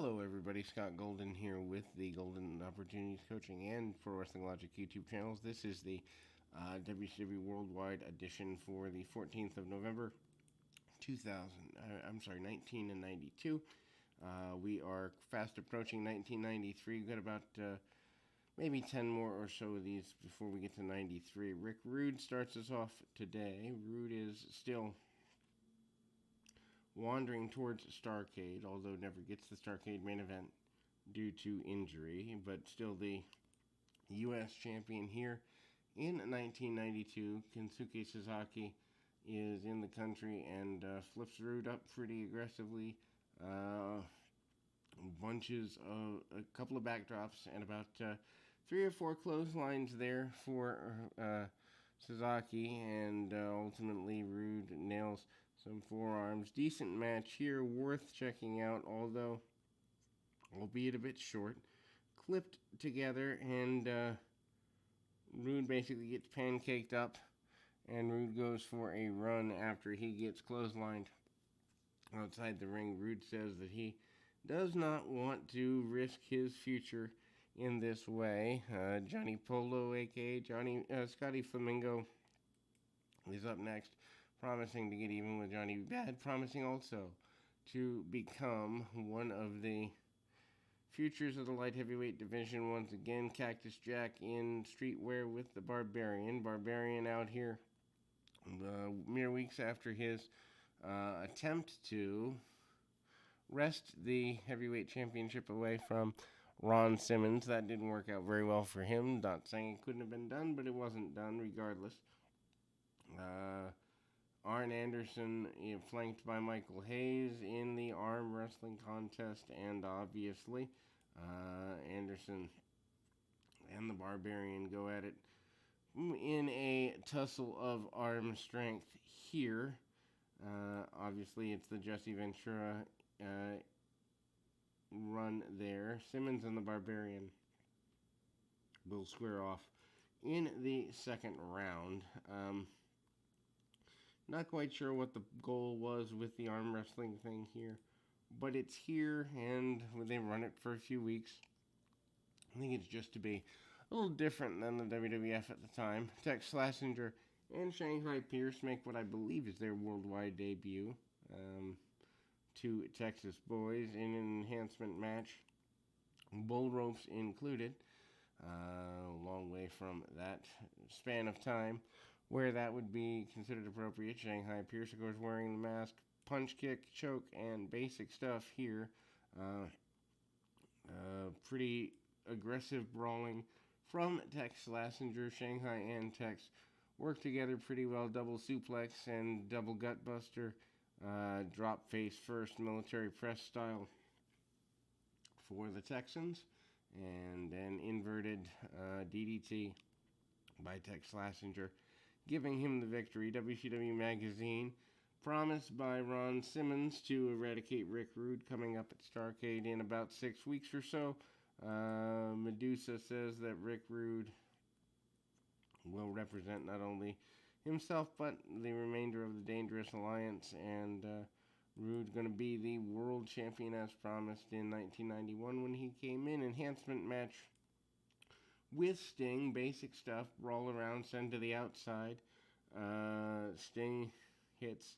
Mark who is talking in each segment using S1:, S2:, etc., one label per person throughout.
S1: Hello, everybody. Scott Golden here with the Golden Opportunities Coaching and Pro Wrestling Logic YouTube channels. This is the WCW Worldwide edition for the 14th of November, 1992. We are fast approaching 1993. We've got about maybe 10 more or so of these before we get to 93. Rick Rude starts us off today. Rude is still wandering towards Starrcade, although never gets the Starrcade main event due to injury, but still the U.S. champion here in 1992. Kensuke Sasaki is in the country and flips Rude up pretty aggressively. Bunches of a couple of backdrops and about 3 or 4 clotheslines there for Sasaki, and ultimately Rude nails some forearms. Decent match here, worth checking out, although albeit a bit short. Clipped together, and Rude basically gets pancaked up, and Rude goes for a run after he gets clotheslined outside the ring. Rude says that he does not want to risk his future in this way. Johnny Polo, aka Scotty Flamingo, is up next, promising to get even with Johnny Bad, promising also to become one of the futures of the light heavyweight division once again. Cactus Jack in streetwear with the Barbarian. Barbarian out here mere weeks after his attempt to wrest the heavyweight championship away from Ron Simmons. That didn't work out very well for him. Not saying it couldn't have been done, but it wasn't done regardless. Arn Anderson flanked by Michael Hayes in the arm wrestling contest, and obviously Anderson and the Barbarian go at it in a tussle of arm strength here. Obviously it's the Jesse Ventura run there. Simmons and the Barbarian will square off in the second round. Not quite sure what the goal was with the arm wrestling thing here, but it's here, and they run it for a few weeks. I think it's just to be a little different than the WWF at the time. Tex Slazenger and Shanghai Pierce make what I believe is their worldwide debut. Two Texas boys in an enhancement match, bull ropes included. A long way from that span of time where that would be considered appropriate. Shanghai Pierce, of course, wearing the mask, punch, kick, choke, and basic stuff here. Pretty aggressive brawling from Tex Slazenger. Shanghai and Tex work together pretty well. Double suplex and double gutbuster. Drop face first, military press style for the Texans. And an inverted DDT by Tex Slazenger, giving him the victory. WCW Magazine, promised by Ron Simmons to eradicate Rick Rude coming up at Starrcade in about 6 weeks or so. Medusa says that Rick Rude will represent not only himself but the remainder of the Dangerous Alliance, and Rude going to be the world champion as promised in 1991 when he came in. Enhancement match with Sting, basic stuff, roll around, send to the outside. Sting gets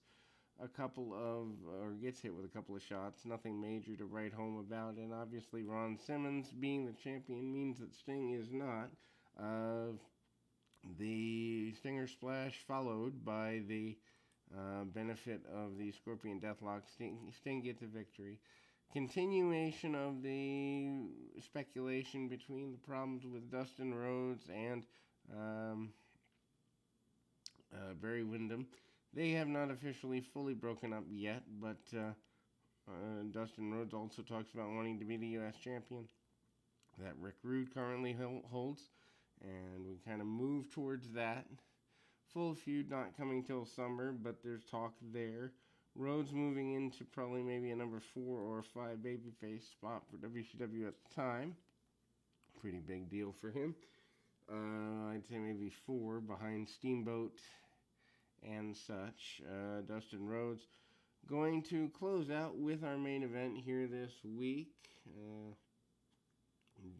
S1: hit with a couple of shots, nothing major to write home about, and obviously Ron Simmons being the champion means that Sting is not. The Stinger Splash followed by the benefit of the Scorpion Deathlock. Sting gets a victory. Continuation of the speculation between the problems with Dustin Rhodes and Barry Windham. They have not officially fully broken up yet, but Dustin Rhodes also talks about wanting to be the U.S. champion that Rick Rude currently holds, and we kind of move towards that. Full feud not coming till summer, but there's talk there. Rhodes moving into probably maybe a number 4 or 5 babyface spot for WCW at the time. Pretty big deal for him. I'd say maybe 4 behind Steamboat and such. Dustin Rhodes Going to close out with our main event here this week.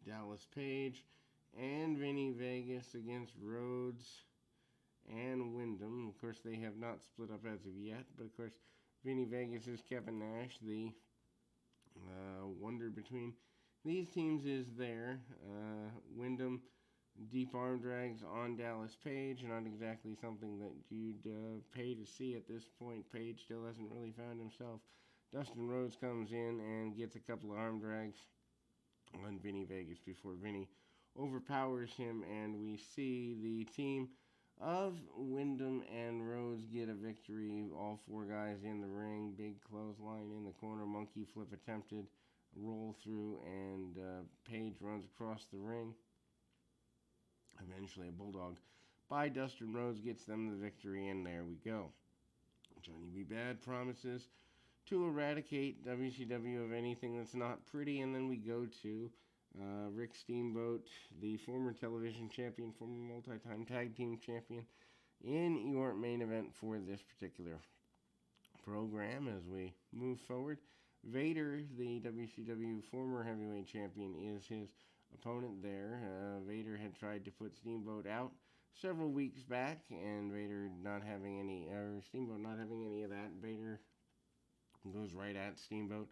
S1: Dallas Page and Vinny Vegas against Rhodes and Wyndham. Of course, they have not split up as of yet, but of course, Vinny Vegas is Kevin Nash. The wonder between these teams is there. Wyndham deep arm drags on Dallas Page, not exactly something that you'd pay to see at this point. Page still hasn't really found himself. Dustin Rhodes comes in and gets a couple of arm drags on Vinny Vegas before Vinny overpowers him, and we see the team of Wyndham and Rhodes get a victory. All four guys in the ring, big clothesline in the corner, monkey flip attempted, roll through, and Page runs across the ring. Eventually a bulldog by Dustin Rhodes gets them the victory, and there we go. Johnny B. Bad promises to eradicate WCW of anything that's not pretty, and then we go to Rick Steamboat, the former television champion, former multi-time tag team champion, in your main event for this particular program. As we move forward, Vader, the WCW former heavyweight champion, is his opponent there. Vader had tried to put Steamboat out several weeks back, and Vader Steamboat not having any of that. Vader goes right at Steamboat,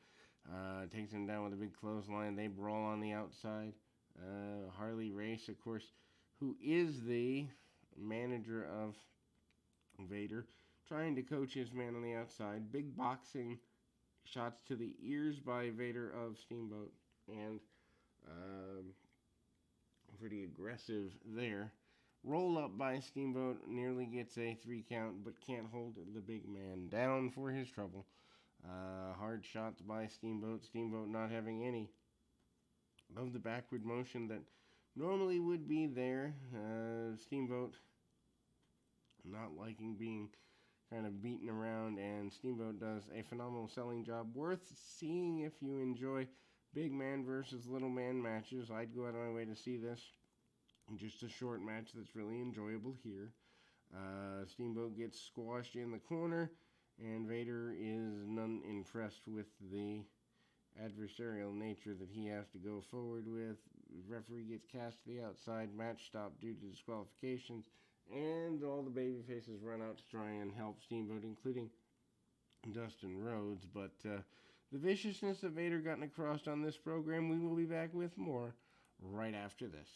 S1: takes him down with a big clothesline. They brawl on the outside. Harley Race, of course, who is the manager of Vader, trying to coach his man on the outside. Big boxing shots to the ears by Vader of Steamboat, and pretty aggressive there. Roll up by Steamboat, nearly gets a 3 count, but can't hold the big man down for his trouble. Hard shots by Steamboat. Steamboat not having any of the backward motion that normally would be there. Steamboat not liking being kind of beaten around, and Steamboat does a phenomenal selling job. Worth seeing if you enjoy big man versus little man matches. I'd go out of my way to see this. Just a short match that's really enjoyable here. Steamboat gets squashed in the corner, and Vader is none impressed with the adversarial nature that he has to go forward with. Referee gets cast to the outside. Match stopped due to disqualifications, and all the babyfaces run out to try and help Steamboat, including Dustin Rhodes. But the viciousness that Vader gotten across on this program, we will be back with more right after this.